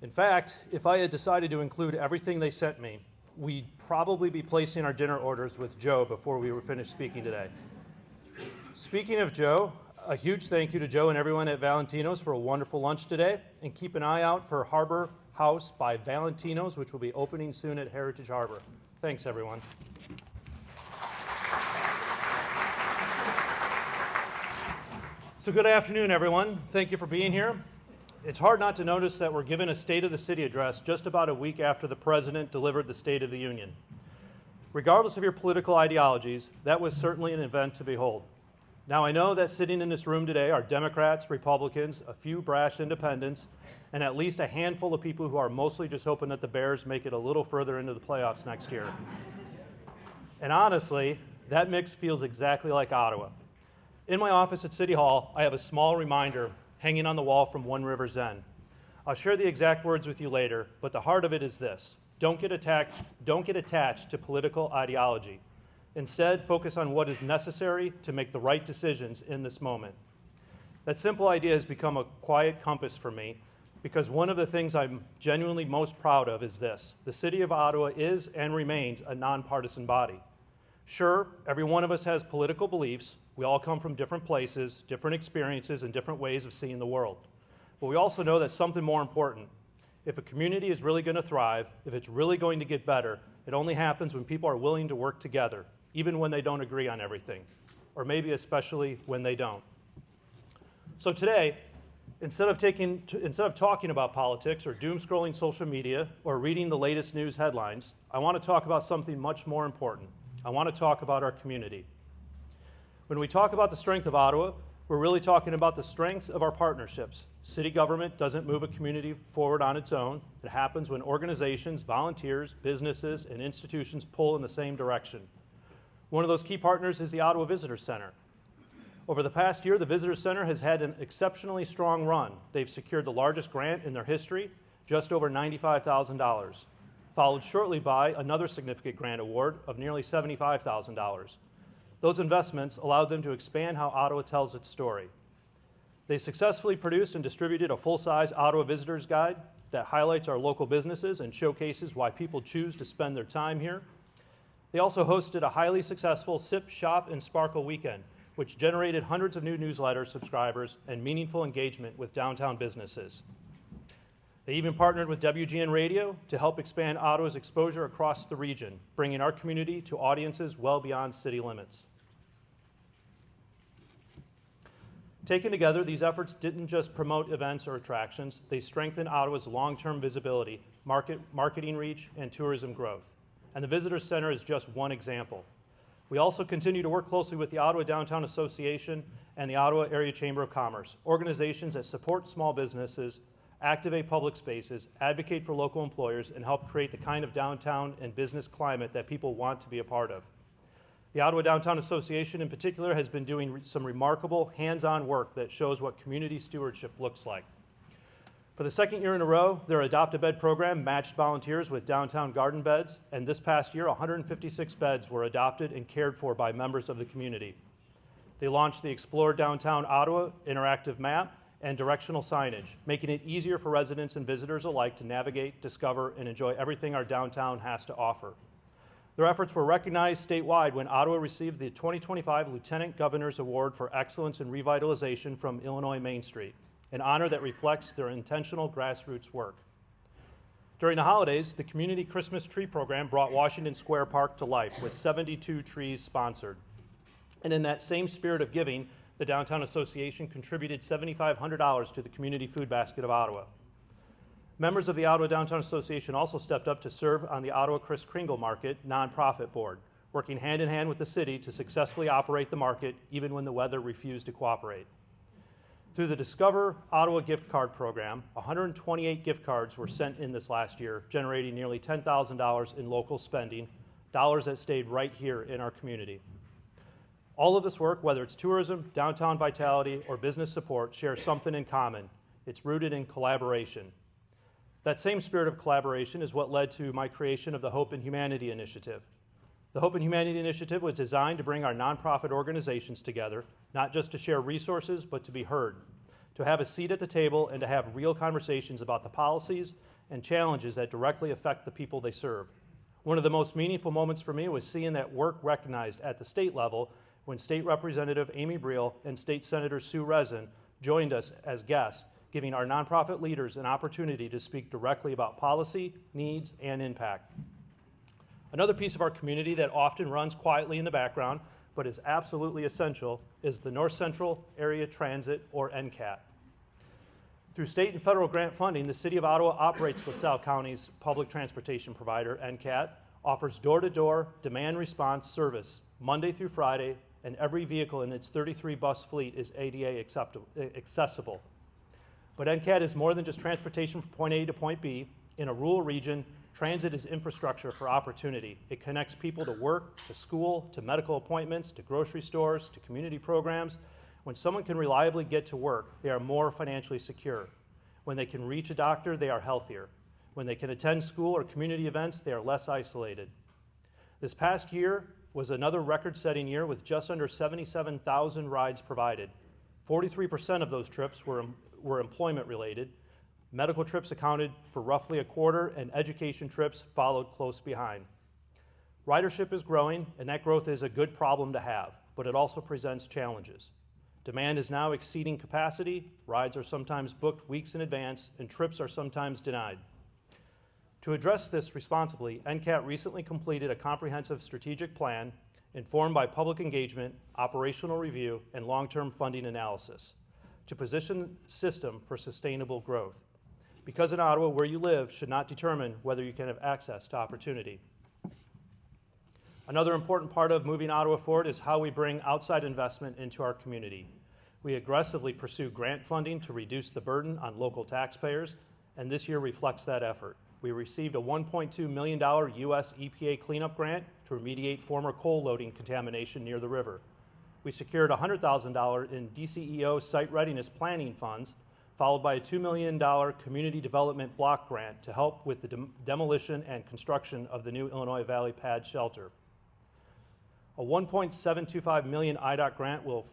In fact, if I had decided to include everything they sent me, we'd probably be placing our dinner orders with Joe before we were finished speaking today. Speaking of Joe, a huge thank you to Joe and everyone at Valentino's for a wonderful lunch today, and keep an eye out for Harbor House by Valentino's, which will be opening soon at Heritage Harbor. Thanks, everyone. So good afternoon, everyone. Thank you for being here. It's hard not to notice that we're given a State of the City address just about a week after the President delivered the State of the Union. Regardless of your political ideologies, that was certainly an event to behold. Now, I know that sitting in this room today are Democrats, Republicans, a few brash independents, and at least a handful of people who are mostly just hoping that the Bears make it a little further into the playoffs next year. And honestly, that mix feels exactly like Ottawa. In my office at City Hall, I have a small reminder hanging on the wall from One River's End. I'll share the exact words with you later, but the heart of it is this: don't get attached to political ideology. Instead, focus on what is necessary to make the right decisions in this moment. That simple idea has become a quiet compass for me, because one of the things I'm genuinely most proud of is this: the City of Ottawa is and remains a nonpartisan body. Sure, every one of us has political beliefs. We all come from different places, different experiences, and different ways of seeing the world. But we also know that something more important. If a community is really going to thrive, if it's really going to get better, it only happens when people are willing to work together, even when they don't agree on everything, or maybe especially when they don't. So today, instead of talking about politics or doom-scrolling social media or reading the latest news headlines, I want to talk about something much more important. I want to talk about our community. When we talk about the strength of Ottawa, we're really talking about the strengths of our partnerships. City government doesn't move a community forward on its own. It happens when organizations, volunteers, businesses, and institutions pull in the same direction. One of those key partners is the Ottawa Visitor Center. Over the past year, the Visitor Center has had an exceptionally strong run. They've secured the largest grant in their history, just over $95,000, followed shortly by another significant grant award of nearly $75,000. Those investments allowed them to expand how Ottawa tells its story. They successfully produced and distributed a full-size Ottawa Visitors Guide that highlights our local businesses and showcases why people choose to spend their time here. They also hosted a highly successful Sip, Shop, and Sparkle weekend, which generated hundreds of new newsletter subscribers and meaningful engagement with downtown businesses. They even partnered with WGN Radio to help expand Ottawa's exposure across the region, bringing our community to audiences well beyond city limits. Taken together, these efforts didn't just promote events or attractions, they strengthened Ottawa's long-term visibility, marketing reach, and tourism growth. And the Visitor Center is just one example. We also continue to work closely with the Ottawa Downtown Association and the Ottawa Area Chamber of Commerce, organizations that support small businesses, activate public spaces, advocate for local employers, and help create the kind of downtown and business climate that people want to be a part of. The Ottawa Downtown Association in particular has been doing some remarkable hands-on work that shows what community stewardship looks like. For the second year in a row, their Adopt a Bed program matched volunteers with downtown garden beds, and this past year, 156 beds were adopted and cared for by members of the community. They launched the Explore Downtown Ottawa interactive map and directional signage, making it easier for residents and visitors alike to navigate, discover, and enjoy everything our downtown has to offer. Their efforts were recognized statewide when Ottawa received the 2025 Lieutenant Governor's Award for Excellence in Revitalization from Illinois Main Street, an honor that reflects their intentional grassroots work. During the holidays, the Community Christmas Tree Program brought Washington Square Park to life with 72 trees sponsored. And in that same spirit of giving, the Downtown Association contributed $7,500 to the Community Food Basket of Ottawa. Members of the Ottawa Downtown Association also stepped up to serve on the Ottawa Kris Kringle Market nonprofit board, working hand in hand with the city to successfully operate the market even when the weather refused to cooperate. Through the Discover Ottawa gift card program, 128 gift cards were sent in this last year, generating nearly $10,000 in local spending, dollars that stayed right here in our community. All of this work, whether it's tourism, downtown vitality, or business support, shares something in common. It's rooted in collaboration. That same spirit of collaboration is what led to my creation of the Hope and Humanity Initiative. The Hope and Humanity Initiative was designed to bring our nonprofit organizations together, not just to share resources, but to be heard, to have a seat at the table and to have real conversations about the policies and challenges that directly affect the people they serve. One of the most meaningful moments for me was seeing that work recognized at the state level when State Representative Amy Briel and State Senator Sue Rezin joined us as guests, giving our nonprofit leaders an opportunity to speak directly about policy, needs, and impact. Another piece of our community that often runs quietly in the background, but is absolutely essential, is the North Central Area Transit, or NCAT. Through state and federal grant funding, the City of Ottawa operates LaSalle County's public transportation provider, NCAT, offers door-to-door demand response service Monday through Friday, and every vehicle in its 33 bus fleet is ADA accessible. But NCAT is more than just transportation from point A to point B. In a rural region, transit is infrastructure for opportunity. It connects people to work, to school, to medical appointments, to grocery stores, to community programs. When someone can reliably get to work, they are more financially secure. When they can reach a doctor, they are healthier. When they can attend school or community events, they are less isolated. This past year was another record-setting year with just under 77,000 rides provided. 43% of those trips were employment-related. Medical trips accounted for roughly a quarter, and education trips followed close behind. Ridership is growing, and that growth is a good problem to have, but it also presents challenges. Demand is now exceeding capacity, rides are sometimes booked weeks in advance, and trips are sometimes denied. To address this responsibly, NCAT recently completed a comprehensive strategic plan informed by public engagement, operational review, and long-term funding analysis to position the system for sustainable growth. Because in Ottawa, where you live should not determine whether you can have access to opportunity. Another important part of moving Ottawa forward is how we bring outside investment into our community. We aggressively pursue grant funding to reduce the burden on local taxpayers, and this year reflects that effort. We received a $1.2 million U.S. EPA cleanup grant to remediate former coal loading contamination near the river. We secured $100,000 in DCEO site readiness planning funds, followed by a $2 million community development block grant to help with the demolition and construction of the new Illinois Valley Pad shelter. A $1.725 million IDOT grant will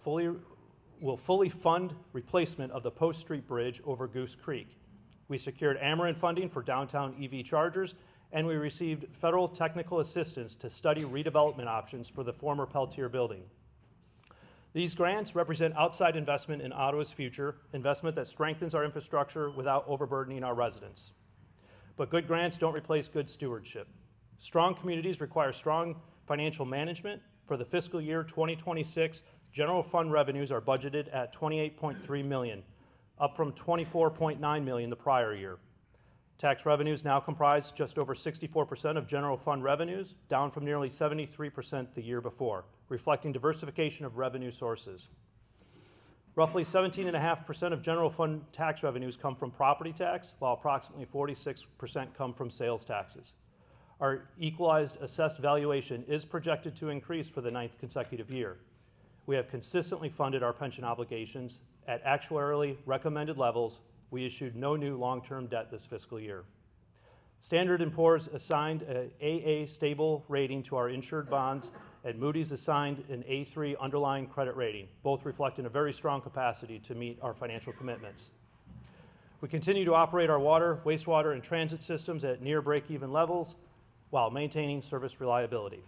fully fund replacement of the Post Street Bridge over Goose Creek. We secured Ameren funding for downtown EV chargers, and we received federal technical assistance to study redevelopment options for the former Peltier building. These grants represent outside investment in Ottawa's future, investment that strengthens our infrastructure without overburdening our residents. But good grants don't replace good stewardship. Strong communities require strong financial management. For the fiscal year 2026, general fund revenues are budgeted at $28.3 million, up from $24.9 million the prior year. Tax revenues now comprise just over 64% of general fund revenues, down from nearly 73% the year before, reflecting diversification of revenue sources. Roughly 17.5% of general fund tax revenues come from property tax, while approximately 46% come from sales taxes. Our equalized assessed valuation is projected to increase for the 9th consecutive year. We have consistently funded our pension obligations at actuarially recommended levels. We issued no new long-term debt this fiscal year. Standard & Poor's assigned an AA stable rating to our insured bonds, and Moody's assigned an A3 underlying credit rating, both reflecting a very strong capacity to meet our financial commitments. We continue to operate our water, wastewater, and transit systems at near break-even levels while maintaining service reliability.